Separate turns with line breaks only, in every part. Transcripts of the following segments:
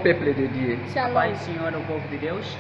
peuple de Dieu.
A
Shalom.
paz do Senhor ao povo de Deus.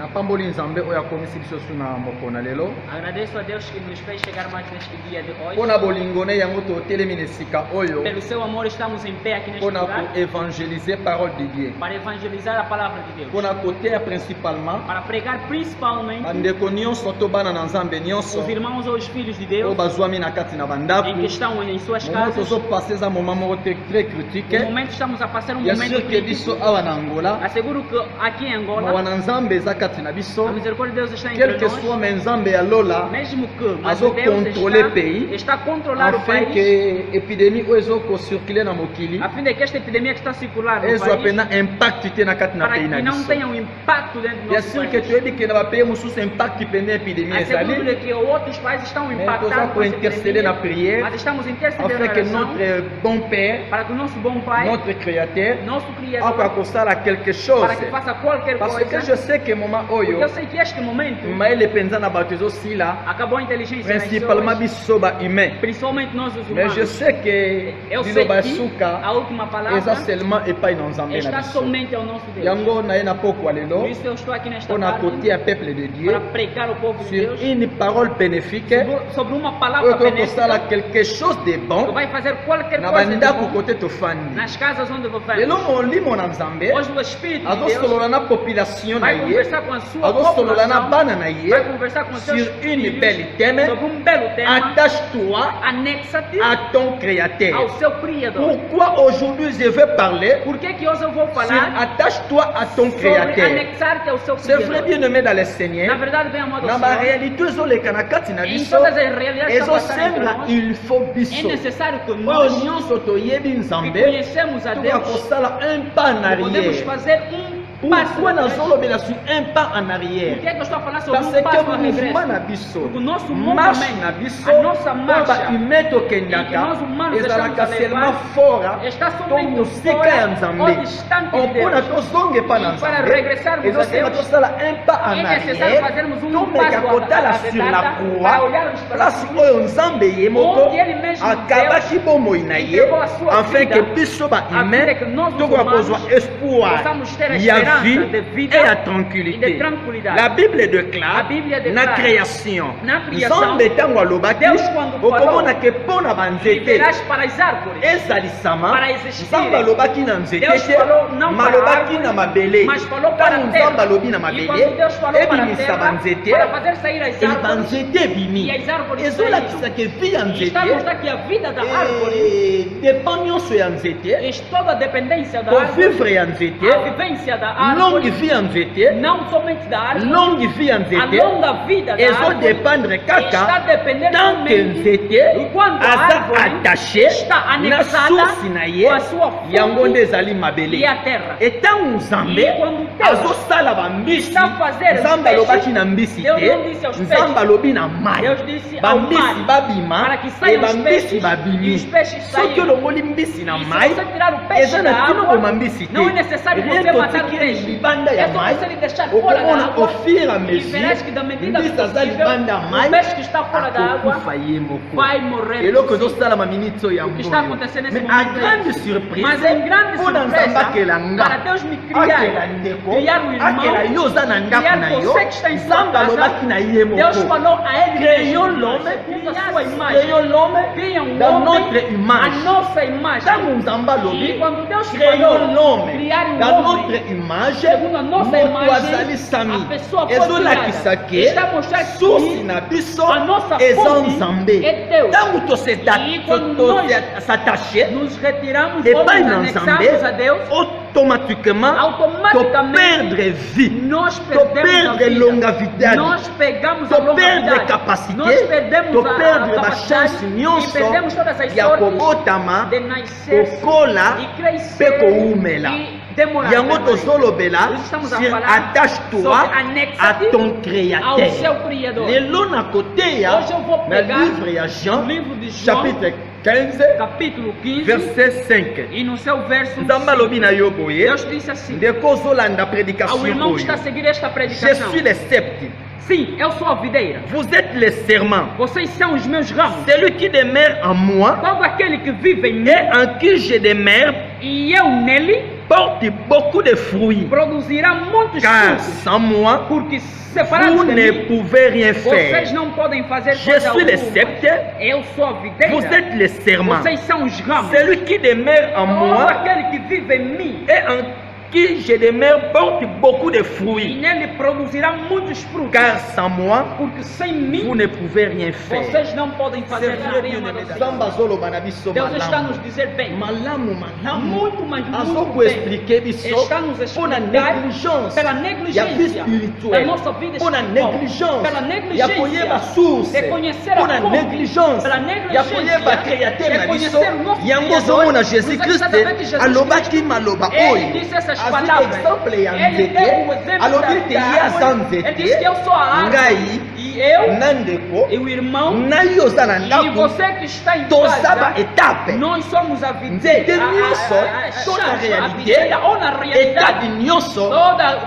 Na pamboli nzambe oyo akomisi biso suna mokona lelo.
Agradeço a Deus que nos fez chegar mais neste dia de hoje.
Mpona bolingo ne yango totelemi na esika oyo
Pelo seu amor estamos em pé aqui neste
mpona
lugar
koevangelize parole de Dieu.
para evangelizar a palavra de Deus.
Mpona koteya principalement
Para pregar principalmente
bandeko nyonso to bana na nzambe nyonso
os irmãos ou os filhos de
oyo
Deus
bazwami na kati na
em
bandako.
que estão em suas
Moment
casas.
tozopase eza moment moko te très critique.
No momento estamos a passar
Ya
momento
sûr ke
crítico.
biso awa na Angola
Asseguro que aqui em
mawa
Angola
na nzambe eza kati na biso.
a misericórdia de Deus está
Quel
entre
que
nós.
soit me nzambe ya lola
Mesmo que mas
azo
Deus
contrôler pays
está a controlar o
afin
país
que epidémie oyo ezokocircule na mokili
a fim de que esta epidemia que está a circular no
ezwa
país
pena impact te na kati na
para
pays
que
na
não
biso.
tenha um impacto dentro do
Ya
nosso
sûr que
país.
toyebi ke na bapays mosusu impact pene epidémie
Asseguro
ezali
que outros países estão
mais
impactados
toza
com essa
kointerceder na
epidemia,
prière
mas estamos intercedendo
afin
na
que
oração
notre bon père,
para que o nosso bom Pai,
notre créateur
nosso
ako
Criador,
akosala quelque chose
para que faça qualquer
parce que
coisa.
je sais que moment
Porque
oyo
eu sei que este momento
mayele mpenza na bato ezosila
acabou a inteligência das
principalement
pessoas,
biso bahumain.
principalmente nós os
Mais je
humanos.
sais que
Eu sei
liloba
que
suka
a última
eza
palavra
seulement epai na nzambe na
está
biso.
somente ao nosso Deus.
Yango naye na pokwa lelo
Por isso eu estou aqui nesta
mpona
tarde
kotia peuple de Dieu
para pregar ao povo de
sur
Deus
une parole bénéfique
sobre uma
oyo
palavra
tokosala
benéfica
quelque chose de
que
bon
vai fazer qualquer
na
coisa de
bandako
bom
kote tofandi.
nas casas onde
Lelo
vivemos.
molimo na nzambe
Hoje o Espírito de Deus
azosolola na population na
vai
ye
conversar com a sua
azosolola na
população,
bana na ye
vai conversar com os seus
sur une
filhos
belle thème.
sobre belo tema.
Attache-toi
Anexa-te
à ton créateur.
ao seu Criador.
Pourquoi aujourd'hui je veux parler
Por que que hoje eu vou
sur
falar
attache-toi à ton
sobre
créateur?
anexar-te ao seu
C'est vrai
Criador?
bien-aimé dans le
Na
Seigneur.
verdade, bem amado
Na
ao
ba
Senhor,
réalité ezoleka na kati na
em
biso
todas as realidades que estão passando entre
ezosenga
nós,
il faut
é
biso
necessário que
oyo
nós
nyonso toyebi
que
nzambe
conhecemos a
tokoka
Deus
kosala un pas en
podemos
arrière.
fazer passo
Pourquoi
atrás.
nazolobela sur un pas en
Por
arrière?
que que eu estou a falar sobre
Parce
passo
que
a
mouvement
regresso?
na biso
Porque o nosso
marche
movimento,
na biso
a nossa
oyo
marcha,
bahumain
em que
tokendaka
nós humanos
ezalaka
estamos a
seulement
levar,
fora
está
to
somente
mosika
fora
ya
ou
nzambe
distante de
mpona
Deus.
tozonge mpa na
E para
nzambe
regressarmos a
ezosenga
Deus,
tosala un pas en
é necessário
arrière
fazermos
tomeka
passo
kotala
à
sur la
para
croix
olharmos para
place
a
oyo nzambe ye moko
onde ele mesmo
akabaki bomoi na ye
entregou a sua
afin
vida,
que biso
a fim
bahumain
de que nós, os
tokoka
humanos,
kozwa espoir
possamos ter a
ya
esperança
vie
de vida
et ya
e de
tranquillité.
tranquilidade.
La Bible
A
déclare
Bíblia
na
declara,
création
na criação,
nzambe ntango alobaki
Deus quando falou,
okomona ke mpo na banzete
viverás para as árvores,
ezalisama
para existir.
nzambe alobaki na nzete
Deus
te
falou não para
malobaki
árvore,
na mabele
mas falou para
ntango
a terra.
nzambe alobi na
E
mabele
quando Deus falou para a
ebimisa
terra,
banzete
para fazer sair as
e
árvores,
banzete ebimi
e as árvores
ezolakisa ke vi ya
e está a mostrar
nzete
que a vida da árvore,
dépend nyonso ya nzete
toda a dependência da árvore,
kovivre ya
a
nzete
vivência da
longue
árvore,
vie ya nzete
não somente da árvore,
longue vie ya
a
nzete
longa vida da árvore
ezodépendre
está
kaka
dependendo
tant que
somente
nzete
enquanto a
aza
árvore
attaché
está
na
anexada
source na ye
com a sua fonte
yango nde ezali mabele
e a terra.
etango nzambe
E quando Deus
azosala bambisi
está fazendo
nzambe
os
alobaki
peixes,
na mbisi
Deus
te
não disse aos
nzambe
peixes.
alobi na mai
Deus disse ao
bambisi
mar,
babima
para que
e
saiam os
bambisi
peixes, e
babimi
os peixes
soki
saíram.
olongoli mbisi na
E se
mai
você tirar o peixe
eza
da
na kino
água,
koma mbisi te
não é necessário
rien
você matar o
totikeli
peixe.
libanda ya
É só
mai
você lhe deixar fora da
okomona
água.
au fur et à
E verás que da
mesure
medida
mbisi aza
possível,
libanda ya
o
mai
peixe que está fora da água
akokufa ye moko
vai morrer.
eloko
por si.
ezosalama miniti oyo ya
O que está
mboyo
acontecendo nesse
mais a
momento
grande
é
surprise
mas em grande
mpona nzambe
surpresa,
akela nga
para Deus me
akela
criar,
ndeko
criar o irmão,
akela yo oza na ndako
criar
na yo
você que está em sua
nzambe
casa,
alobaki na ye
Deus
moko
falou a ele
créons
mesmo,
l'homme
segundo a sua imagem,
créons l'homme
cria
dans
homem,
notre image
a nossa imagem.
ntango nzambe
E
alobi
quando Deus
créons
falou
l'homme
criar
dans
homem,
notre image
segundo a nossa
moto
imagem,
azali sami
a pessoa foi
ezolakisa
criada.
ke
Está a mostrar que
source na biso
a nossa
eza
fonte
nzambe
é Deus.
ntango
E quando nós
s'attache
nos retiramos,
epai
vamos
na
anexarmos
nzambe
a Deus,
automatiquement
automaticamente
perdre vie
nós
to
perdemos a
perdre
vida.
longevidade
Nós pegamos a
to perdre
longevidade.
capacité
Nós perdemos
to
a
perdre
capacidade
bachance
e
nyonso
perdemos todas as
ya
sortes
kobotama
de nascer
kokola
e
mpe
crescer
koumela
e demorar.
yango tozolobela
Nós estamos a
sur
falar
attache-toi
sobre
à
anexa-te
ton
ao
créateur
seu Criador.
lelo na koteya
Hoje eu vou
na
pegar
livre ya Jean
o livro de João,
chapitre 15
capítulo 15,
verset 5
e no seu verso
nzambe alobi na yo boye
Deus disse assim,
ndeko ozolanda
ao
prédication
irmão que
oyo
está a seguir esta
je
predicação:
suis le sceptre
sim, eu sou a videira,
vous êtes les serments
vocês são os meus ramos.
celui qui demeure en moi
Todo aquele que vive em mim
et en qui je demeure
e eu nele,
porte beaucoup de fruits.
produzirá muitos
Car
frutos.
sans moi,
Porque separados
vous
de
ne
mim,
pouvez rien
vocês
faire.
não podem fazer
Je
coisa
suis le
alguma.
sceptre,
Eu sou a videira.
vous êtes les serments.
Vocês são os ramos.
Celui qui demeure en
Todo
moi
aquele que vive em mim
et en qui je demeure porte beaucoup de
e
fruits.
nele produzirá muitos frutos.
Car sans moi,
Porque sem
vous
mim,
ne pouvez rien faire.
vocês não podem fazer
C'est
nada.
vrai, bien-aimé. Nzambe azoloba na biso
Deus está
malamu.
nos dizer bem.
Malamu, malamu.
Muito, mas muito
azokoexplike
bem.
biso
Está nos
mpona
explicar
négligence
pela
ya vie
negligência da
spirituelle,
nossa vida
mpona
espiritual,
négligence
pela
ya
negligência
koyeba source,
de conhecer a
mpona
fonte,
négligence
pela
ya
negligência
koyeba créateur
de
na biso.
conhecer o nosso
Yango
Criador.
ozomona
Nous
jésus
avons
christ
saber que Jesus
alobaki
Christ,
maloba
ele
oyo
disse essas
azwi
palavras.
exemple ya
Ele
nzete
deu o exemplo
alobi
da
te ye aza
árvore. Ele disse que eu sou a árvore.
ngai
E eu
na ndeko
e o irmão
na yo oza na
e
ndako
você que está em
toza
casa,
baetape
nós somos a
nzete
videira.
nyonso to na
A
réalité
videira ou na
etape
realidade,
nyonso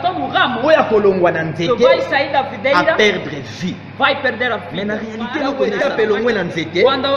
todo ramo
oyo akolongwa na
que
nzete
vai sair da videira
a perdre vie.
vai perder a
Mais na
vida.
réalité eloko etape elongwe na nzete
Quando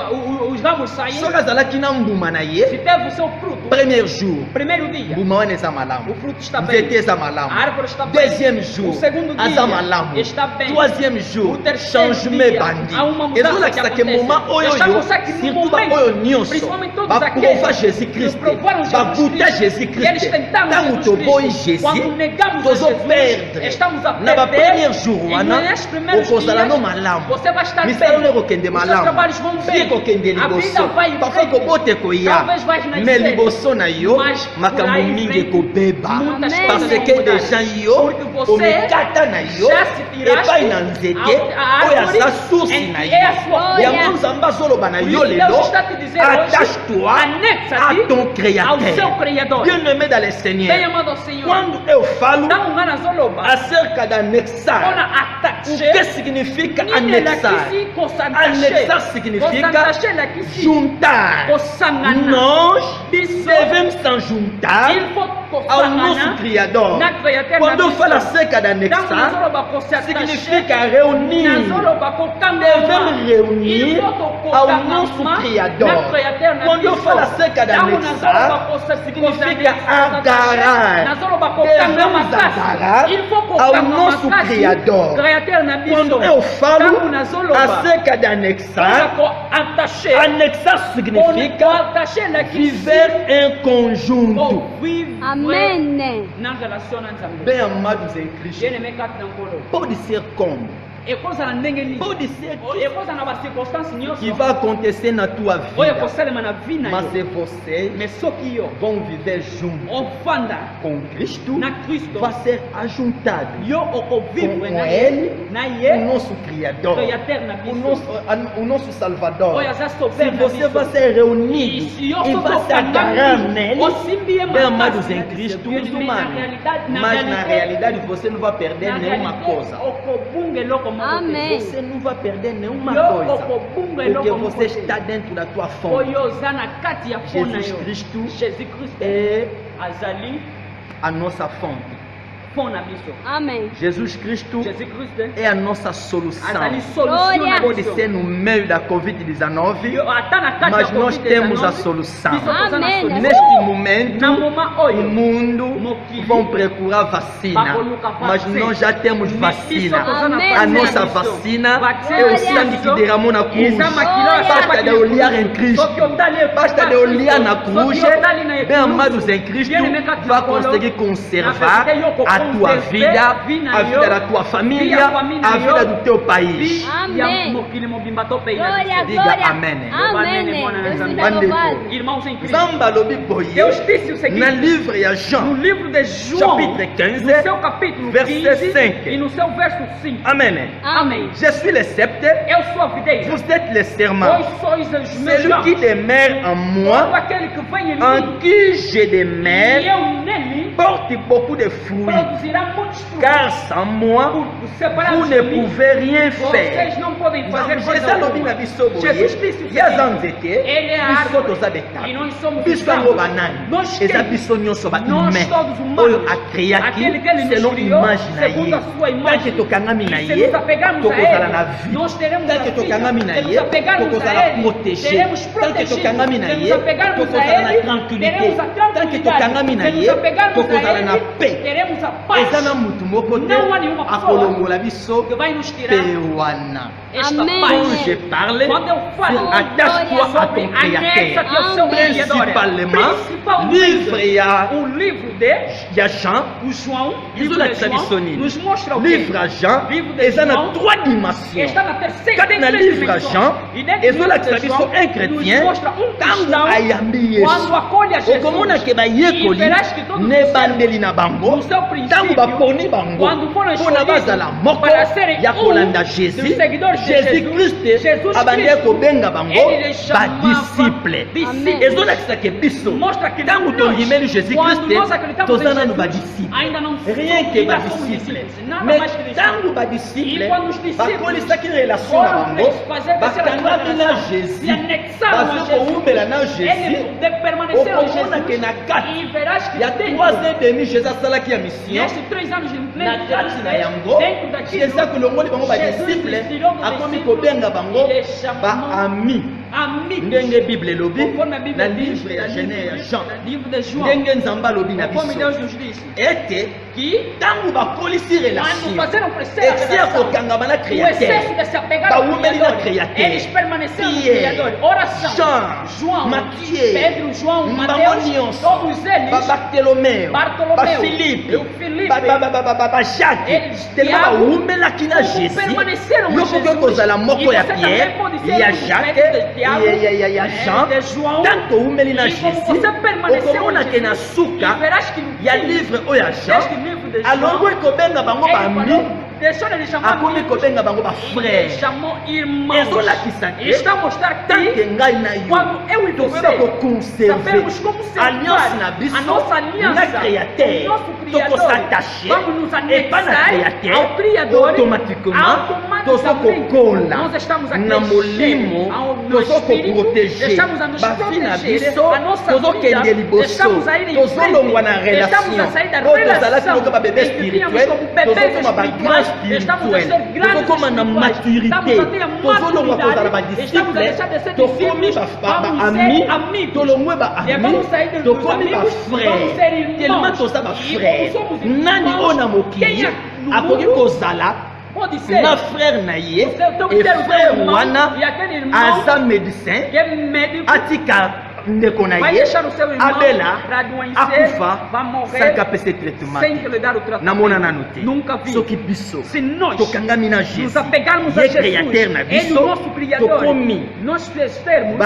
os ramos saem,
soki azalaki na mbuma na
se
ye
teve o seu fruto,
premier jour
primeiro dia,
mbuma wana eza
o
malamu
fruto está bem,
nzete eza malamu
a árvore está bem,
deuxième jour
o segundo dia
aza malamu
está bem,
troisième jour
o terceiro
changement
dia
ebandi
há uma mudança que
ezolakisaka
acontece.
moma oyo
Está
yo
mostrando que no
surtout
momento,
baoyo nyonso
principalmente todos
baprova
aqueles
jésus
que
christ
provaram Jesus
bakuta
Cristo,
jésus
e eles
christ
tentaram
ntango
Jesus
toboyi
Cristo. Quando
jésus
negamos a
tozoperdre
Jesus, estamos a
na
perder.
bapremière jour
E
wana
nesses primeiros
okozala
dias,
no malamu
você vai estar
misala no
bem.
ekokende
Os seus
malamu
trabalhos vão
vie
bem.
ekokende
A vida
liboso
vai em
parfois
frente.
kobote koya
Talvez vai na
mais
frente.
liboso na yo
Mas por
makambo
aí
mingi
frente,
ekobeba
muitas
Amen.
parce
coisas
que
vão mudar.
déjà yo
Porque você
omekata na yo
já se tiraste
epai na nzete
a
oyo
árvore
aza source
em
na
que é a
yo
sua
Oh,
yango
yeah.
nzambe azoloba na
Por
yo
isso
lelo
Deus está te dizendo hoje,
attache-toi
anexa-te
à ton
ao seu
créateur
Criador.
bien-aimé dans le
Bem
Seigneur
amado ao Senhor,
quando eu falo
dá um ano zoloba.
acerca d'annexar
Ona
o que
attaché.
significa
Nini
annexar
lakisi kosantashe.
annexar significa
Kosantashe lakisi.
juntar
Kosangana.
nós
Biso.
devemos se juntar
Il faut
ao nosso
kosangana.
Criador.
Na Criateur
Quando
na
eu
biso.
falo acerca
Tangu
d'annexar,
nazoloba kosantashe.
significa reunir.
Nazoloba kokangama.
Devemos reunir
Il faut
ao
kokangama.
nosso
Na
Criador.
Criateur na
Quando eu
biso.
falo acerca
Tangu
d'annexar,
nazoloba kosa-
significa
kosantashe.
agarrar.
Nazoloba kokangama
Devemos
kasi.
agarrar
Il faut
ao
kokangama
nosso
kasi.
Criador.
Criateur na biso.
Quando eu falo
Tangu nazoloba.
acerca d'annexar,
Attaché.
annexar significa
attaché la
viver em conjunto.
vivre
Amen.
na relation na Nzambe.
Bem amados em Cristo,
Bien-aimé kati na nkolo.
pode ser como?
Ekozala ndenge nini?
Pode ser
Ekozala na bacirconstance
que
nyonso
vai acontecer na tua
oyo
vida,
ekosalema na vi na
mas
yo.
se vocês
Mais soki yo
vão viver juntos
ofanda
com Cristo,
na Kristo,
vai ser ajuntado
yo okovivre
com
na
Ele,
na
o
ye
nosso Criador,
Criateur na
o
biso.
nosso Salvador.
Oyo aza
Se
sauveur na
você vai
biso.
ser reunido
Se yo
e
sou
vai se agarrar
tocando
nele,
osimbi ye
bem amados
makasi
em
na
Cristo,
biso.
humano.
Na realidade,
Mas na realidade você não vai perder
na
nenhuma
realidade,
coisa.
okobunga eloko moko te.
Amen.
Você não vai perder nenhuma
Yo
coisa.
okobunga
Porque
eloko moko
você
te.
está dentro da tua fonte.
oyo oza na kati ya fo na
Jesus
yo.
Cristo
jésus christ
é
azali
a nossa fonte.
fo na biso.
Amen.
Jesus Cristo
jésus christ
é a nossa solução.
azali solution
Glória.
na
Pode
biso.
ser no meio da Covid-19,
Yo, ata na kati
mas
ya
nós
COVID-19,
temos a solução.
biso toza na
Amen.
solution.
Neste momento,
na moma
o
oyo
mundo
Mokili.
vão procurar vacina,
Bakoluka
mas
vaccine.
nós já temos vacina.
Amém.
A nossa
Biso.
vacina
Vaccine
é o
Glória.
sangue que derramou na cruz.
Eza makila
Glória.
Basta de olhar em Cristo, basta de olhar na cruz, bem amados em Cristo, vai conseguir conservar a tua vida, a vida da tua família, a vida do teu país.
Amém.
mokili mobimba topeila
Glória,
Diga
glória.
amém.
Amém. Deus seja louvado.
irmãos em Cristo.
Nzambe alobi boye
Deus disse o seguinte
na livre ya
no
Jean,
livro de João,
chapitre
no
15,
seu capítulo
verset
15
5.
e no seu verso 5.
Amen.
Amém.
Je suis le sceptre,
Eu sou a videira.
vous êtes les serments.
Vós sois os meus
Celui qui
ramos.
demeure en
Todo
moi,
aquele que vem em
en
mim
qui je
e
demeure,
eu nele
porte beaucoup de fruits.
produzirá muitos frutos.
Car sans moi,
Separados
vous
de
ne
mim,
pouvez rien
vocês
faire.
não podem fazer coisa
eza lobi
alguma.
na biso boye
Jesus disse o
ya za
seguinte,
nzete
ele é a
biso
árvore
toza
e
betaka
nós somos os
biso yango
ramos.
banani
Nós
eza
quem?
biso nyonso
Nós
bahumain
todos humanos.
oyo akreaki
Aquele que ele nos
selon
criou,
image na
segundo
ye
a sua imagem.
tanke tokangami na
E se
ye
nos apegarmos a
tokozala
ele,
na vie
nós teremos a
tanke
vida.
tokangami na
Se nos
ye
apegarmos a
tokozala
ele,
protégé
teremos
tanke
protegido.
tokangami na
Se nos
ye
apegarmos a
tokozala na
ele,
tranquillité
teremos a
tanke
tranquilidade.
tokangami na
Se nos
ye
apegarmos a
tokozala na
ele,
paix
teremos a paz.
eza na mutu moko te
Não há nenhuma pessoa
akolongola biso
que vai nos tirar
pe wana
esta
Amém.
paz.
quand je parle
Quando eu falo
attache-toi à
sobre
ton
anexa-te ao seu
Amém.
Criador,
principalement livre ya
o livro de
Jean
o João,
Isso
livro
na
de
tradição
João,
nini.
nos mostra o quê?
livre ya Jean
Livre de
eza na
João
3 dimensions
Está na terceira,
kati
tem
na
três
livre ya
dimensões.
Jean
E dentro do livro
ezolakisa
de
biso
João,
un
nos
chrétien
mostra
ntango
cristão
ayambi
quando
yesu
acolhe a Jesus.
okomona ke
E
bayekoli
verás que todos
ne
os
bandeli na bango
no seu princípio,
ntango baponi bango
quando foram
mpona
escolhidos
bazala moko
para serem
ya kolanda
dos
jésus
seguidores de
jésus christ
Jesus
abandi
Cristo,
kobenga bango
ele les chamava
badisciple
Amém.
ezolakisa ke biso
mostra que
ntango
nós,
tondimeli jésus
quando nós
christ
acreditamos
toza
em
nano
Jesus,
badisciple
ainda não
rien
somos-
que
ainda somos
badisciple
discípulos, nada
mais
mais que discípulos.
ntango badisciple
E quando os discípulos
bakolisaki relation na
foram
bango
fazer dessa
bakangaki na
relação,
jésus
se anexaram a
bazo
Jesus.
kowumbela na jésus
Eles permaneceram em
okomona ke
Jesus.
na kati
E verás que
ya
dentro
3 ans et demi jésus asalaki ya mission
nesses 3 anos de
na kati na yango
dentro daquilo,
jésus akolongoli bango
Jesus
badisciple
tirou dos
akomi
discípulos,
kobenga bango
il les chamou
baami
amigos.
ndenge bible elobi
Conforme a Bíblia
na
diz,
livre ya
na
genèse ya jean
livro de João,
ndenge nzambe alobi na
conforme
biso
Deus nos disse,
ete
que
ntango bakolisi
quando
relation
fazeram crescer a
esi ya
relação,
kokangama na
o excesso
créateur
de se apegar ao
bawumeli na
Criador,
créateur
eles permaneceram no
Pierre,
Criador. Oração,
Jean,
João,
Matthieu,
Pedro, João,
bango
Mateus,
nyonso
todos eles,
babartolomeo
Bartolomeu,
bafilipe
Filipe,
bajacques
eles,
tellement
Tiago,
bawumelaki na jésus
permaneceram em
yokoki
Jesus.
kozala moko
E
ya
você
pierre
também pode ser
ya
um dos
jacques
médicos de Tiago,
ya jean
de João.
tanto owumeli na
E como
jésus
você permaneceu
okomona
em
ke na
Jesus,
suka
e verás que no
ya
fim
livre oyo ya
deste
jean
livro de João,
alongo ekobenga bango
ele
bami
falou, deixou de chamar
akomi
amigos,
kobenga bango
ele
bafrère
chamou irmãos.
ezolakisa
E está a mostrar
tanke
que
ngai na yo
quando eu e
tokoyeba
você
koconserve
sabemos como
alliance na
a
biso
nossa aliança,
na créateur
o nosso Criador,
tokosattache
vamos nos
epa na
anexar
créateur
ao Criador,
automatiquement
automaticamente
tozokokola
nós estamos a
na
crescer
molimo
no espírito,
tozokoprotege
estamos a nos
bafi na
proteger,
biso
a nossa
tozokende
vida,
liboso
estamos a ir em
tozolongwa na
frente, estamos
relation
a sair da
oyo tozalaki
relação
loka babebe
em que tínhamos
spirituel
como bebês
tozokoma bagrand
espirituais, estamos a ser
spirituel
grandes
tozokoma na
espirituais,
maturité
estamos a ter a
tozolongwa kozala
maturidade, estamos a
badisciple
deixar de ser
tokomi
discípulos, vamos ser
baami
amigos.
tolongwe
E
baami
vamos sair dos
tokomi
amigos, vamos ser
bafrère
irmãos.
tellement toza
E
bafrère
como somos
nani
irmãos,
oyo na
quem
mokili
é no
akoki
mundo
kozala
pode ser
na frère na ye
então,
e
ter o
frère
irmão,
wana
e aquele irmão
aza médecin
que é médico,
atika ndeko na
vai
ye
deixar o seu irmão
abela
para adoecer,
akufa
vai morrer
sanka apesa traitement
sem que lhe dar o tratamento.
namona nano te
Nunca vi.
soki biso
Se nós
tokangami na
nos
jésus
apegarmos a
ye
Jesus,
créateur na
Ele
biso
o nosso Criador,
tokomi
nós sermos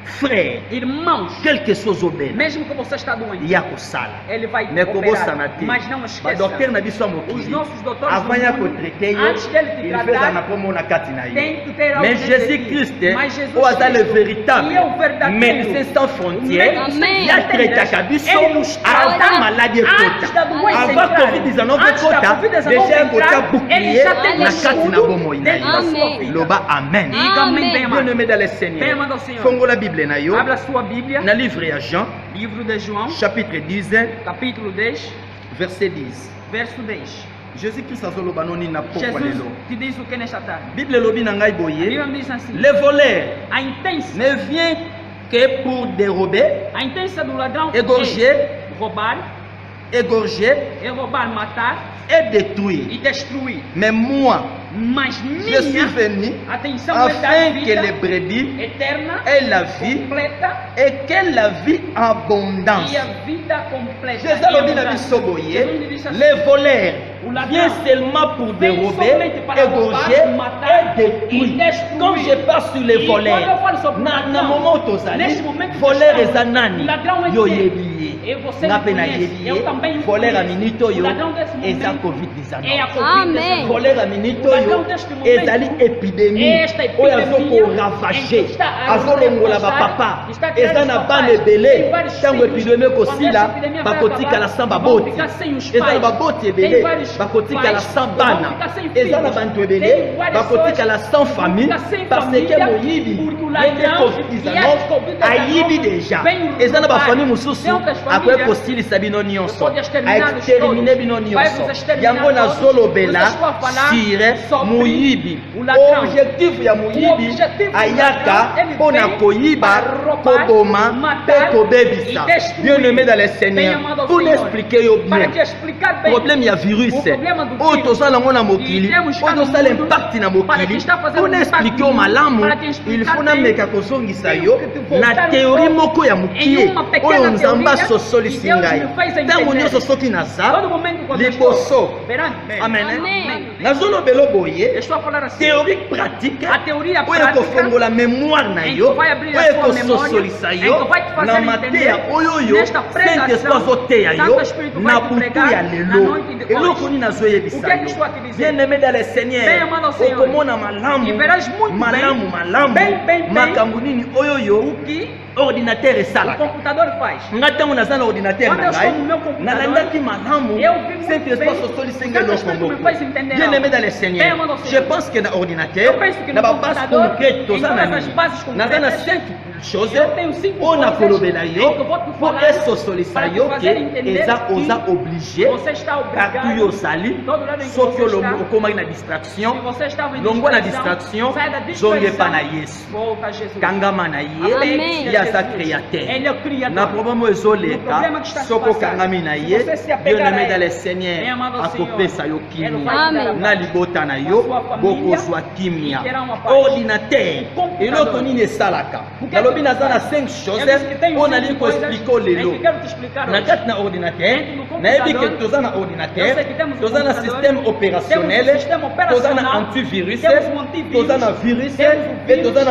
frère
irmãos,
quelque chose obela
mesmo que você está doente,
ya kosala
Ele vai
me kobosana
operar,
te
mas não esqueça,
badoktere na biso ya
os
mokili
nossos doutores
avant
do
ya
mundo,
kotraite yo
antes dele te
il feza na
tratar,
promo na kati na
tem
ye
que ter algo
mais
dentro de
jésus
ti.
christ
Mas Jesus
oyo aza le
Cristo,
véritable
ele é o verdadeiro,
médecin sans frontière
Amém.
ya traitaka biso
Ele nos
avant
trata
maladi
antes da
ekota
doença
avant
entrar.
covid-19
Antes da
ekota
Covid-19
deja ekota
entrar, ele
bouclier
já tem
na
um
kati na
escudo
bomoi na
dentro da
ye
sua vida.
loba amen
Diga amém, bem amado.
bien-aimé dans le
Bem
seigneur
amado ao Senhor.
fongola bible na yo
Abra sua Bíblia,
na livre ya jean
livro de João,
chapitre 10
capítulo 10,
verset 10
verso 10.
jésus christ azoloba noni na pokwa
Jesus
lelo
te diz o que nesta tarde.
bible elobi na ngai
A
boye
Bíblia me diz assim:
le voleur
a intensa
ne vient que pour dérober,
do ladrão
égorger,
é roubar, matar
et détruire.
e destruir.
Mais moi,
Mas
je suis
minha
venu
atenção é dar
afin que
vida
les brebis
eterna,
aient la vie
completa
et que la vie abondante.
e a vida completa.
Jésus
e
alobi na
abundante.
biso boye,
Jesus me disse assim,
les voleurs
o ladrão
viennent seulement pour
vem
dérober,
somente para
égorger
roubar, matar
et
e
détruire.
destruir.
Quand je parle sur les
E quando eu
voleurs,
falo sobre o
na
ladrão,
moment tozali,
neste momento que
voleur
estamos,
eza nani?
ladrão é
Yo
quem?
yebi ye.
E você
nga
me
pe na
conhece.
yebi
Eu também
ye
o
voleur ya
conheço.
minute
O
oyo
ladrão desse
eza
momento é a
covid-19
Covid-19.
voleur ya minute
O ladrão
oyo
deste momento,
ezali épidémie
esta
oyo
epidemia
azokoravager
em que está a
azolongola
repassar,
bapapa
está a criar
eza
os
na
papais.
bana
Tem
ebele
vários
ntango
filhos.
epidemie
Quando
ekosila
essa epidemia vai
bakotikala
acabar,
sans
vão
baboti
ficar sem os
eza na
pais.
baboti
Tem
ebele
vários
bakotikala
pais,
sans
vão
bana
ficar sem
eza na
filhos.
bantu
Tem
ebele
várias
bakotikala
pessoas
sans
vão
famille
ficar sem
parce que
família,
moyibi
porque o
yende
ladrão
covid-19
e a Covid-19
ayibi deja
vem
eza na
roubar.
bafamille mosusu
Tem outras
akoki
famílias
kosilisa bino nyonso
pode exterminar os
aextermine
todos.
bino
Vai
nyonso
vos exterminar
yango
todos.
nazolobela
Vocês vão falar
sire
sobre
moyibi
o ladrão.
objectif ya
O
moyibi
objetivo do
ayaka
ladrão, ele
mpo na
vem
koyiba
para roubar,
koboma mpe
matar
kobebisa
e destruir.
bien aimé dans le
Bem
Seigneur
amado ao
pour
Senhor.
n'expliquer yo
Para
bien
te explicar bem
problème ya virus
o problema do
oyo
vírus.
tozala yango na
E
mokili
temos
oyo
cá no
tosala
mundo
impact na
para
mokili
que está fazendo
mpo na explike
impact
yo
no mundo,
malamu
para te explicar
il faut
bem
nameka kozongisa
tem
yo
que voltar
na
um
théorie
pouco
moko ya
em
mokie
uma pequena
oyo nzambe
teoria
asosolisi
que Deus
ngai
me fez
ntango
entender.
nyonso soki naza
Todo momento quando eu
liboso
estou, verão?
amen
Amém.
nazolobela
Eu
boye
estou a falar assim.
théorie pratique
A teoria
oyo
prática
ekofongola mémoire na
em
yo
que vai abrir a
oyo
sua memória,
ekososolisa
em que
yo
vai te fazer
na
entender
mateya oyo oyo
nesta
saint-esprit
pregação,
azoteya yo
Santo Espírito vai
na
te
butu
pregar
ya
na
lelo
noite de hoje.
eloko nini
O
nazoyebisa
que é que
yo
estou a te dizer?
bien aimé dans le
Bem
Seigneur
amado ao Senhor.
okomona malamu
E verás muito
malamu
bem,
malamu
bem,
makambo nini oyo yo
O que
ordinateur
o
esalaka
computador faz?
nga ntango naza na ordinateur
Quando
na
eu estou no
ngai
meu computador,
nalandaki malamu
eu vi muito
saint-esprit
bem,
asosolisi
o
ngai eloko
Santo Espírito me
moko
faz entender
bien
algo.
aimé dans le
Bem
Seigneur
amado ao
je
Senhor.
pense que na ordinateur
Eu penso que
na
no
babase
computador,
concrète
em
toza na
todas as
nini
bases
naza na
concretas,
5 choses
eu tenho 5
mpo na
coisas
kolobela
em
yo
que eu vou te
mpo
falar
esosolisa
para te
yo
fazer
ke
entender
eza
que
oza oblige
você está obrigado,
partout yo ozali
todo lado em que
soki
você está,
okomaki na distraction
se você estava em
longwa na
distração,
distraction
sai da
zonge epa na
distração,
yesu
volta a Jesus.
kangama na ye
Amen.
ye aza
Ele é
créateur
o Criador.
na problème oyo
No
ezoleka
problema que está se
soki
passando,
okangami na
se
ye
você se apegar
bien
a
aimé
ele,
dans le
bem
Seigneur
amado ao Senhor,
akopesa yo
ele vai
kimia
te dar a
Amen.
na
paz.
libota na
Na
yo
sua família,
bokozwa kimia
e terá uma paz.
ordinateur
Computador.
eloko nini esalaka
O que é
nalobi
que
naza na
faz?
5
Eu
choses
disse que tenho
oyo
5
nali
coisas
koexplike o
em que
lelo
quero te explicar
na
hoje.
kati na ordinateur
Dentro do computador,
nayebi ke toza na
eu
ordinateur
sei que temos um
toza na
computador,
système
temos
opérationnel
um sistema
toza na
operacional,
antivirus
temos um antivírus,
toza na virus
temos um
mpe
vírus,
toza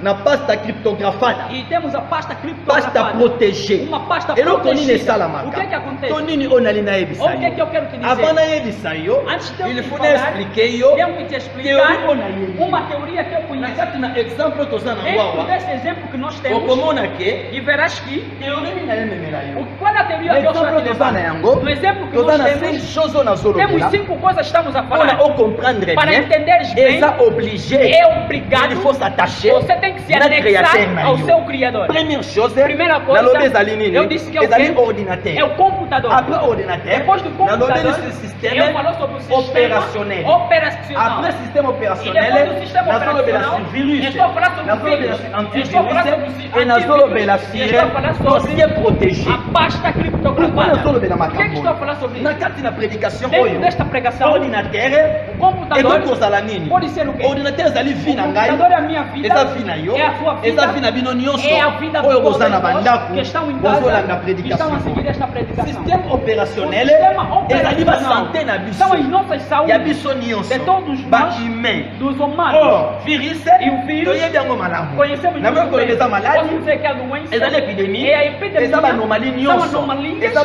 na pasta cryptografada
E temos a pasta
pasta
criptografada.
protégée
Uma pasta
eloko nini
protegida.
esalamaka
O que é que acontece?
to nini oyo nali nayebisa
O que é que eu quero te dizer?
avant nayebisa yo
Antes de eu
il
te
faut
falar,
naexplike yo
tenho que te explicar
théorie oyo nayebi
uma teoria que eu
na
conheço.
kati na exemple oyo toza nango
Dentro
awa
desse exemplo que nós temos,
okomona ke
e verás que
théorie nini nayememela yo
qual é a teoria que eu estou
exemple
a te
toza na
levar?
yango
No exemplo que
toza
nós
na 5
temos,
choses oyo
temos
nazolobela
5 coisas que estamos a
mpona
falar.
ocomprendre
Para
bien
entenderes bem,
eza obligé
é obrigado,
il faut s'attacher
você tem que se
na
anexar
créateur na
ao
yo
seu Criador.
première chose
Primeira coisa,
nalobi ezali nini
eu disse que é o
ezali
quê?
ordinateur
É o computador.
après ordinateur
Depois do
nalobi
computador,
sur système
eu falo sobre o sistema
opérationnel
operacional.
après système
E
opérationnel
depois do sistema
nazolobela
operacional,
sur virus
eu estou a falar sobre
nazolobela
vírus.
sur
Eu estou a falar sobre
antivirus et nazolobela sur
eu estou a falar sobre
dossier protégé
a pasta
pourquoi
criptografada.
nazolobela
Por que que estou a
makambo
falar sobre
na
isso?
kati na prédication
Dentro
oyo
desta pregação,
ordinateur
o computador
ekoki kozala nini
pode ser o quê?
ordinateur ezali vi na
O
ngai
computador é a minha vida,
eza vi na yo
é a sua vida,
eza vi na bino nyonso
é a vida
oyo
de todos
boza na
nós
bandako
que estão em casa,
bozolanda
que estão a
prédication
seguir esta predicação.
système opérationnel
O sistema
ezali
operacional
basante na biso
são as nossas saúdes
ya biso nyonso
de todos nós,
bahumain
dos humanos.
or virus
E o vírus,
toyebi yango malamu
conhecemos
nakoki
muito
koloba
bem.
eza maladi
Posso dizer que a doença
ezali epidémie
é a epidemia,
eza banormali
são
nyonso
anomalias,
eza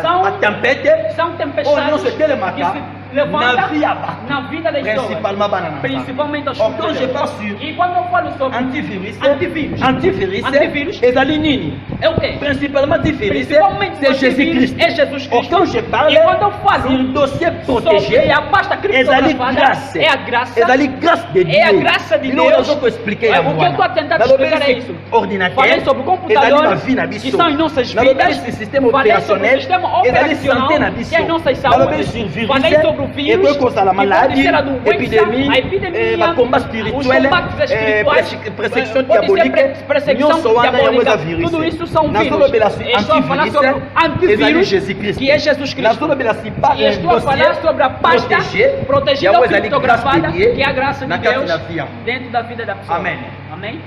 são-
batempete
são
oyo
tempestades
nyonso etelemaka
que se
na
levantam
vi ya bato
na vida das pessoas,
principalement bana na
principalmente aos
or quand je
filhos.
parle sur
E quando eu falo sobre
antivirus
Antivírus.
ezali nini
é o quê?
principalement antivirus
Principalmente
c'est
o antivírus
Jésus-Christ
é Jesus
or
Cristo.
quand je parle
E quando eu falo
sur dossier
sobre
protégé
a pasta
ezali
criptografada,
grâce
é a graça,
ezali grâce de Dieu
é a graça de
bino
Deus.
oyo ozokoexplike
É,
yango
o que eu estou a tentar te explicar é isso.
ordinateur
Falei sobre o computador,
ezali na vie na
que
biso
são as nossas
nalobeli
vidas.
sur système
Falei sobre o
opérationnel
sistema
ezali
operacional,
santé na biso
que é as nossas
nalobeli
saúdes.
sur virus
Falei sobre o vírus,
ekoki kozala
que pode
maladie
ser a doença,
épidémie
a epidemia,
bacombat
os
spirituel
combates espirituais,
persecution
pode ser
diabolique
perseguição
nyonso wana yango eza
diabólica.
virus
Tudo isso são vírus.
nazolobela sur
Eu estou a falar sobre o
antivirus ezali
antivírus,
Jésus-Christ
que é Jesus Cristo.
nazolobela sur
E estou a falar sobre a pasta protegida
yango
ou
ezali grâce
criptografada,
de Dieu
que é a graça de
na kati
Deus
na vie yango
dentro da vida da pessoa.
Amém.
Amém?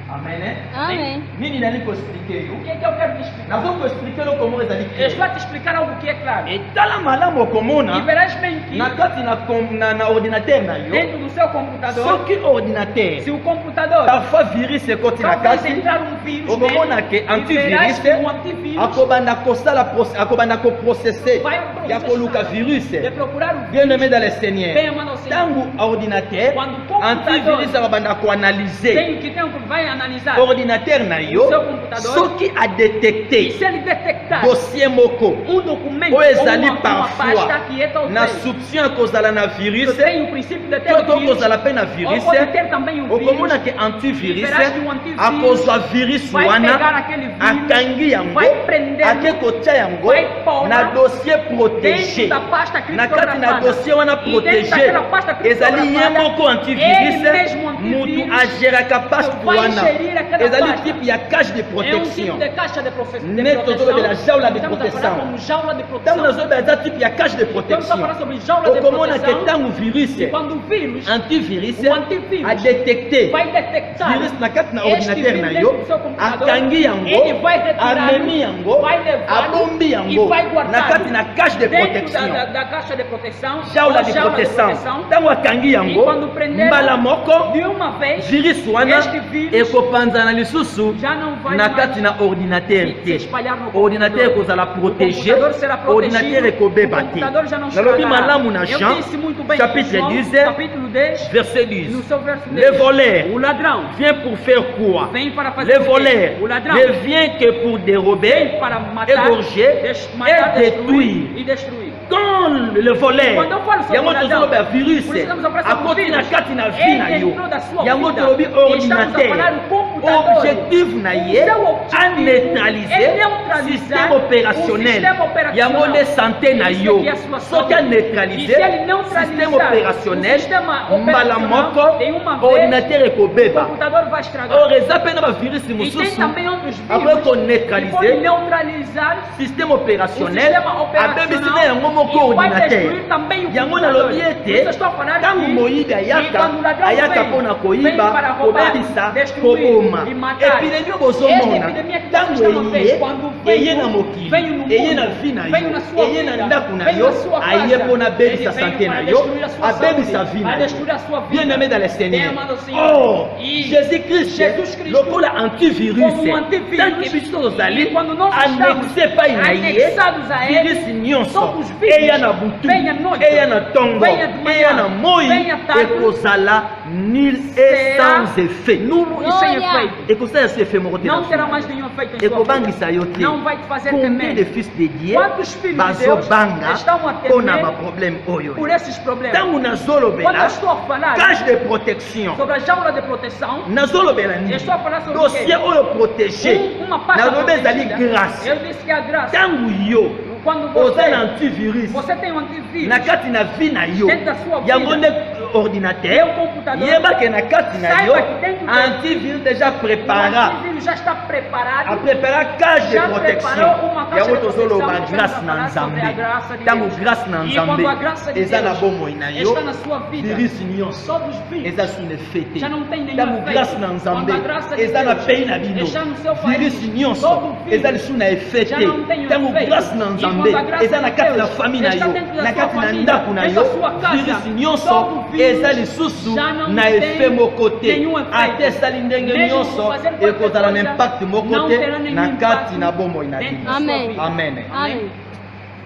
Amen.
Amen.
Nini nali expliquer yo.
O que é que eu quero te explicar?
Nazo expliquer lo comment ezali
Eu estou a te explicar algo que é claro.
Et tala malamu
E
okomona
verás bem que
na kati na ordinateur na yo.
dentro do seu computador,
Soki ordinateur
se o computador
parfois virus ekoti na
talvez
kati
entrar um vírus
okomona ke
e verás
antivirus
que o antivírus
akobanda kosala akobanda koprocesser
vai
ya koluka virus.
de procurar o
Bien
vírus.
aimé dans le Seigneur.
Bem amado ao Senhor.
Tango ordinateur
Quando o computador
antivirus akobanda koanalyser
tem que vai analisar
ordinateur na yo
o seu computador.
soki a
E
détecter
se ele detectar
dossier moko
documento
oyo ezali
uma pasta
parfois
que é talvez
na soupçon ya kozala na virus
tem o princípio de ter
to
o vírus,
kozala mpe na virus
ou pode ter também o
okomona
vírus,
ke antivirus
verás que o antivírus
akozwa virus
vai pegar
wana
aquele vírus,
akangi yango
vai prender
ake kotia yango
vai pôr
na dossier
dentro
protégé
da pasta
na kati na
criptografada.
dossier wana
E dentro
protégé
daquela pasta
ezali ye
criptografada,
moko antivirus
ele mesmo antivírus
mutu ageraka pasta
vai
wana
gerir aquela
ezali
pasta.
type ya cache de
É um
protection
tipo de caixa de proteção.
Ne tozolobela jaula de
Estamos a
proteção.
falar como jaula de
ntango
proteção.
nazoloba eza type ya cache de
Estamos a
protection
falar sobre jaula de
okomona ke
proteção.
ntango virus
E quando o vírus
antivirus
o antivírus
adetecte
vai detectar
virus na kati na
este
ordinateur
vírus
na
dentro
yo
do seu computador,
akangi yango
ele vai retirar,
amemi yango
vai levar
abombi
e
yango
vai guardar
na kati na cache de
dentro
protection
da caixa de proteção,
jaula
ou
de
jaula
proteção ntango akangi
E
yango
quando prender
mbala moko
de uma vez,
virus wana
este vírus
ekopanzana lisusu
já não vai
na
mais
kati na ordinateur
se
te
espalhar no
ordinateur
computador.
ekozala
O
protégé
computador será protegido,
ordinateur
o
ekobeba te
computador já não
nalobi
estragará.
malamu na
Eu
Jean
disse muito bem,
chapitre
João,
10
capítulo 10,
verset
no
10
seu verso
le
10.
voleur
O ladrão
vient pour faire quoi?
vem para fazer
Le
o quê?
voleur
O ladrão
ne vient que pour dérober,
vem para matar,
égorger
matar,
et
destruir
détruire.
e destruir.
Quand le voleur
Quando eu falo sobre
yango
o ladrão,
tozoloba virus
por isso estamos a falar sobre o
akoti na
vírus.
kati na vie na
Ele
yo
entrou da sua
yango
vida.
tolobi
E estamos a falar
ordinateur
do computador.
objectif na ye
O seu objetivo
a neutraliser
é neutralizar
système opérationnel
o sistema operacional.
yango nde santé na
Isso
yo
aqui é a sua
soki a
saúde.
neutraliser
E se ele neutralizar
système opérationnel
o sistema
mbala
operacional,
moko
tem uma vez,
ordinateur
o
ekobeba
computador vai estragar.
or eza mpe na bavirus
E tem
mosusu
também outros
après
vírus que pode
koneutraliser
neutralizar
système
o
opérationnel
sistema
abebisi na
operacional
yango moko
e vai
ordinateur
destruir também o
yango
computador.
nalobi
Por
ete
isso eu estou a falar
ntango
que
moyibi
quando o ladrão
ayaka
vem,
mpona
vem
koyiba
para roubar,
kobebisa
destruir
koboma
e matar.
epidemi
Esta
bozomona
epidemia que
ntango
nós estamos
eye
vendo, quando veio,
eye na mokili
veio no mundo,
eye na vi na
veio
yo
na sua
eye na
vida,
ndako na
veio
yo
na sua casa,
aye mpona abebisa
ele veio
sante na
para
yo
destruir a sua
abebisa
saúde,
vi
para
na yo
destruir a sua vida.
bien aimé dans le Seigneur.
Bem amado Senhor.
Oh,
E
Jésus-Christ
Como
lokola antivirus
antivírus,
tanke biso tozali
e quando nós estamos
annexe epai na ye
anexados a ele,
virus nyonso
todos os vírus,
eya na butu
venha à noite,
eya na ntongo
venha de manhã,
eya na moi
venha à tarde,
ekozala nul et
será
sans effet
nulo e sem
Glória.
efeito.
ekosala so effet moko te
Não
na
terá
soi.
mais nenhum efeito em sua vida.
ekobangisa yo te
Não vai te fazer
combien de
temer.
fils de Dieu
Quantos filhos de Deus
bazobanga
estão a
mpona
temer
baproblème oyo
por esses problemas?
ntango
Quando eu
nazolobela
estou a falar
cage de protection
sobre a jaula de proteção,
nazolobela
eu
nini
estou a falar sobre o
dossier
quê?
oyo protégé
Uma pasta
nalobi ezali
protegida.
grâce
Eu disse que a graça,
ntango yo
quando
oza na
você,
antivirus
você tem um antivírus
na kati na vi na yo
dentro da sua
yango
vida,
nde ordinateur
meu computador,
yebake na kati na yo
saiba que dentro dele,
antivirus déjà
o
prépara
antivírus já está preparado,
aprépara cage de
já
protection
preparou uma caixa
yango
de
tozoloba
proteção.
grâce na
Estamos a falar sobre
nzambe
a graça de
ntango
Deus.
grâce na
E
nzambe
quando a graça de
eza na
Deus
bomoi na yo
está na sua vida,
virus nyonso
todos os vírus
eza suna efe te
já não tem nenhum
ntango
efeito.
grâce na nzambe
Quando a graça de
eza na
Deus
pays na bino
está no seu país,
virus nyonso
todo vírus
eza lisu na efe
já
te
não tem
ntango
efeito.
grâce na
E
nzambe
quando a graça
eza na
de
kati na
Deus
famille na
está
yo
dentro da
na
sua
kati na
família,
ndako na
dentro
yo
da sua casa,
virus nyonso
todo vírus
eza lisusu
já não
na
tem
efe moko te
nenhum efeito.
ate esali ndenge
Mesmo
nyonso
fazer qualquer
ekozala na
coisa,
impact moko
não
te
terá nenhum
na kati
impacto
na bomoi na
dentro
bino
da sua
Amen.
vida.
amen
Amém.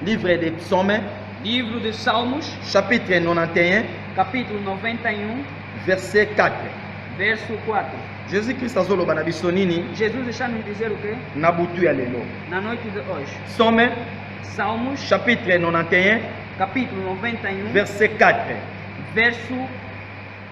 livre des psaumes
Livro de Salmos,
chapitre 91
capítulo 91,
verset 4
verso 4.
jésus-christ azoloba na biso nini
Jesus está nos dizer o quê?
na butu ya lelo
Na noite de hoje.
psaume
Salmos,
chapitre 91
capítulo 91,
verset 4
verso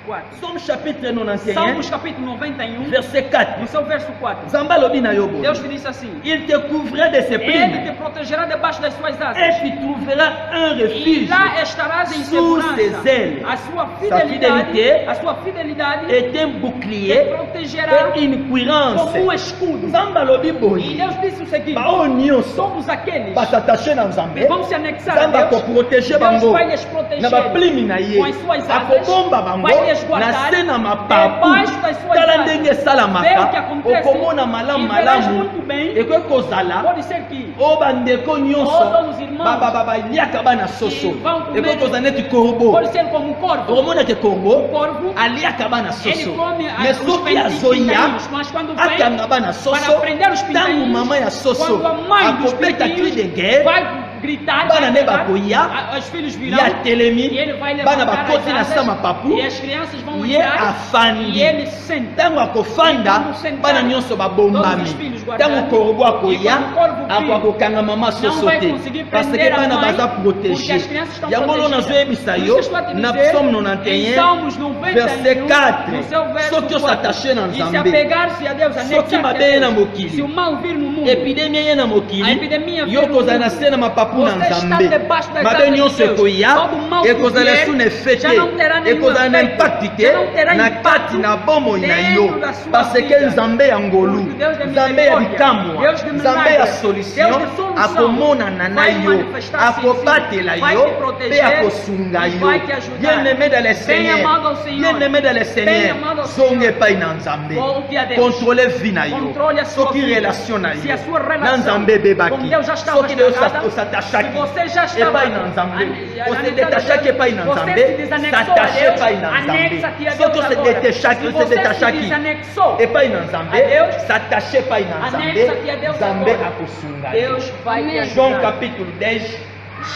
4.
psaume chapitre 91
Salmos, capítulo 91,
verset 4
no seu verso 4.
nzambe alobi na yo boye
Deus te disse assim:
il te couvrait de ses
Ele
plumes
te protegerá debaixo das suas asas.
et tu trouveras un
E
refuge
lá estarás em
sous
segurança.
ses ailes.
A sua
fidélité
fidelidade, a sua fidelidade
et un
te
bouclier
protegerá
et une cuirasse
como um escudo.
nzambe alobi
E
boye
Deus disse o seguinte:
bao nyonso
todos aqueles
basatache na
que
nzambe
vão se anexar a
nzambe
Deus,
akoprotege
Deus
bango
vai lhes proteger
na baplimi na ye
com as suas asas,
akobomba bango
vai eles guardarem
na se na mapapu
debaixo das suas
tala
asas.
ndenge
Vê o que
esalamaka
acontece,
okomona malamu
e verás
malamu
muito bem,
ekoki kozala
pode ser que
oyo bandeko nyonso
todos os irmãos
baliaka bana soso
que vão comer,
ekoki kozala neti korbo
pode ser como um corvo.
okomona ke korbo
Corvo,
aliaka bana
ele
soso
come
mais soki azoya
pintainhos, mas quando vem
akanga bana
para
soso
prender os
ntango
pintainhos,
mama ya soso
quando a mãe dos
akobeta cri de
pintainhos
guerre
vai gritar,
bana
vai
nde
pegar,
bakoya
os filhos virão,
ya telemi
e ele vai
bana
levantar
bakoti na
as
sa
asas,
mapapu
e as crianças vão
ye
entrar,
afandi
e ele senta.
ntango akofanda
E quando sentar,
bana nyonso babombami
todos os filhos guardados,
ntango korbo akoya
e quando o corvo vir,
akokanga mama soso
vai
te
conseguir
parce que
prender a
bana
mãe,
baza
porque
protégé
as crianças estão
yango lo
protegidas.
nazoyebisa
Por
yo
isso eu estou a te
na
dizer,
psaume
em
91
Salmos 91,
verset 4
no seu verso
soki
4,
osatache na
e se
nzambe
apegar-se a Deus,
soki
anexar-se a
mabe ye na
Deus,
mokili
se o mal vir no mundo,
epidemie ye na
a
mokili
epidemia vir
yo
no
kozala na
mundo,
se na mapapu na
você está
nzambe
debaixo das
mabe
asas de
nyonso
Deus.
ekoya
Todo mal que
ekozala
vier,
su na efe
já
te
não terá nenhum
ekozala na
efeito,
impacte te
já não terá
na
impacto
kati na bomoi na yo
dentro da sua
parce que
vida.
nzambe ya ngolu
Porque Deus de
nzambe ya
misericórdia,
bikamwa
Deus de
nzambe
milagre,
ya solution
Deus de solução,
akomonana na
vai
yo
manifestar-se em si,
akobatela
vai
yo
te
mpe
proteger,
akosunga
e
yo
vai te ajudar.
bien-aimé dans le
Bem
Seigneur
amado ao Senhor,
bien-aimé dans le
bem
Seigneur
amado ao
zonga
Senhor,
epai na nzambe
volte a Deus.
contrôle vie na yo
Controle a sua
soki
vida.
relation na
Se
yo
a sua
na
relação
nzambe
com
ebebaki
Deus já estava
soki leo
estragada,
osatachaki
se você já estava
epai na nzambe
anexado
osedetachaki epai na
você
nzambe
se desanexou a
s'attache
Deus,
epai na nzambe
anexa-te a
soki
Deus agora.
osedetachaki
Se você se
osedetachaki
desanexou
epai na nzambe
a Deus,
s'attache epai na nzambe
anexa-te a Deus
nzambe
agora.
akosunga yo.
Deus vai te
Amém.
Jean
ajudar.
capítulo 10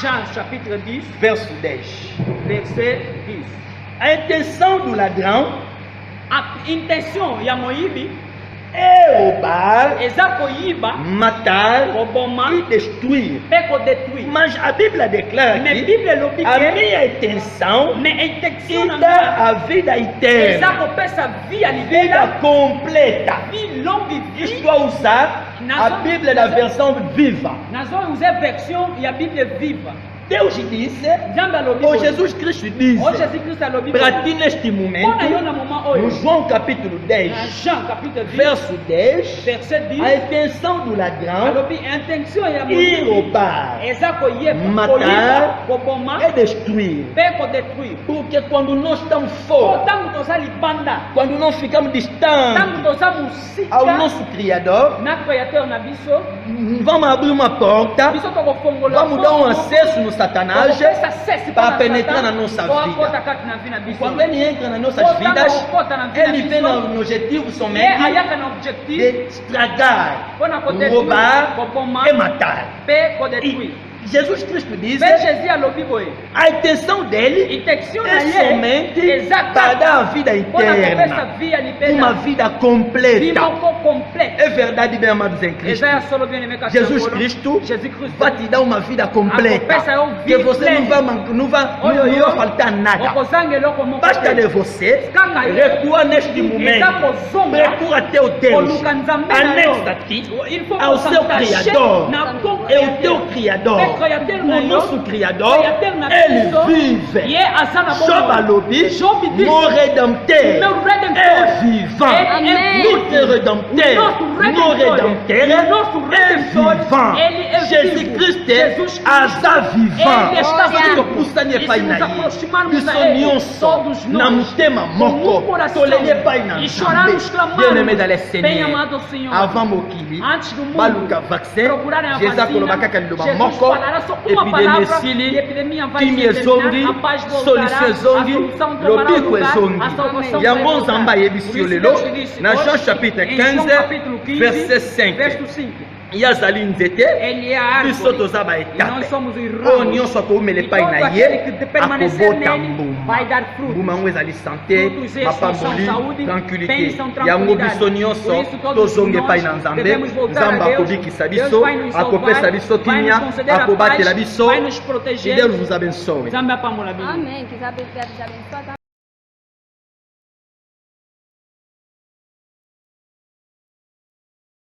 Jean chapitre 10,
verso 10
verset 10.
a intenção do ladrão
A intenção ya moibi
é roubar
eza koyiba,
matar
koboma,
e destruir
mpe kodétruire.
mas a Bíblia declara
Mais
que
Bible elobi
a
ke
minha intenção
mais intention na
é dar
nga
a vida
eza
eterna,
kopesa vie ya
vida
libela,
completa.
vie longue
Je
vie.
dois usar a Bíblia da versão viva.
nazouza version ya Bible viva.
Deus disse,
Nzambe alobi
ou
boye.
Jesus Cristo disse,
O Jésus Christ alobi
para
boye.
ti neste
Mpona
momento,
yo na moment
no
oyo,
João capítulo
na
10,
Jean chapitre 10,
verso 10,
verset
a
10,
intenção do ladrão
alobi intention ya
é
moyibi
roubar,
eza koyeba,
matar
koyiba, koboma,
e destruir.
mpe kodétruire.
Porque quando nós estamos fora,
Ntango toza libanda,
quando nós ficamos
ntango
distantes
toza
ao
mosika
nosso Criador,
na créateur na biso,
vamos abrir uma porta,
biso tokofongola
vamos dar um acesso no Satanás
tokopesa cesse
para
mpona
penetrar
Satan,
na nossa
po
vida.
akota kati na vi na biso.
Quando ele entra nas nossas
Quando
vidas,
okota na vi na
ele vem
biso,
no objetivo
ye
somente
ayaka na objectif
de estragar,
mpona kodétruire,
roubar
koboma,
e matar.
mpe kodétruire.
E Jesus Cristo diz,
Mpe Jésus alobi boye,
a intenção dele
intention na
é
ye
somente
eza
para dar a
kaka
vida
mpona kopesa
eterna,
vi ya libela,
uma vida
vi
completa.
moko complète.
É verdade, bem amados em Cristo.
Eza ya solo bien-aimé kati
Jesus
na ngolo.
Cristo
Jésus Christ
vai te dar uma vida completa.
Akopesa yo
Que
vie
você não
pleine.
vai, não vai faltar nada.
okozanga eloko moko
Basta
te.
de você
Kaka yo.
recua neste
Eza
momento.
kozonga
Recua teu Deus.
koluka nzambe na yo.
Anexa-te
Il faut
ao seu
s'attacher
Criador.
na ton
É o
Créateur.
teu Criador.
Pe Créateur na
O
yo,
nosso Criador,
Créateur na
ele
biso,
vive.
ye aza na
Job
bomoi.
alobi,
Job dit,
mon Rédempteur
meu Rédempteur
est vivant.
Ele é
Amém.
vivo.
Notre Rédempteur,
Nosso
mon
Rédempteur,
Rédempteur
nosso
est
Rédempteur,
vivant.
ele é
Jésus
vivo.
Christ
Jesus
aza vivant.
Ele está
vivo.
topusani epai
E se
na
nos
ye
aproximarmos
biso
a ele,
nyonso
todos
na
nós,
motema
com um
moko
coração,
toleli epai na
e chorarmos,
nzambe bien-aimé dans le
clamarmos, bem
Seigneur
amado Senhor,
avant mokili
antes do mundo,
baluka vaccin
procurarem a
jésus akoloba
vacina,
kaka liloba
Jesus
moko
falará só uma
epidemie
palavra,
esili
e a epidemia vai
kimia
se
ezongi
terminar, a paz voltará,
solution ezongi
a solução tomará
lobiko
lugar,
ezongi
a salvação
yango
vai
nzambe
voltar.
ayebisi
Por
yo
isso
lelo
Deus te disse
na Jean
hoje,
chapitre
em João
15
capítulo 15,
verset 5
verso 5.
ye azali nzete
Ele é a
biso
árvore,
toza
e nós
baetape
somos os
oyo
ramos.
nyonso akoumela
E
epai
todo
na
aquele
ye
que permanecer
akobota
nele
mbuma
vai dar frutos.
mbuma yango ezali sante
Frutos esses
mapamboli
são saúde,
tranquillité
bênção,
yango
tranquilidade.
biso nyonso
Por isso, todos
tozonga
nós
epai na nzambe
devemos voltar
nzambe
a Deus.
akobikisa
Deus
biso
vai nos salvar,
akopesa biso
vai
kimia
nos conceder a
akobatela
paz,
biso
vai nos
e
proteger.
Deus nos abençoe.
Nzambe apamola bino.
Amém. Que Deus abençoe.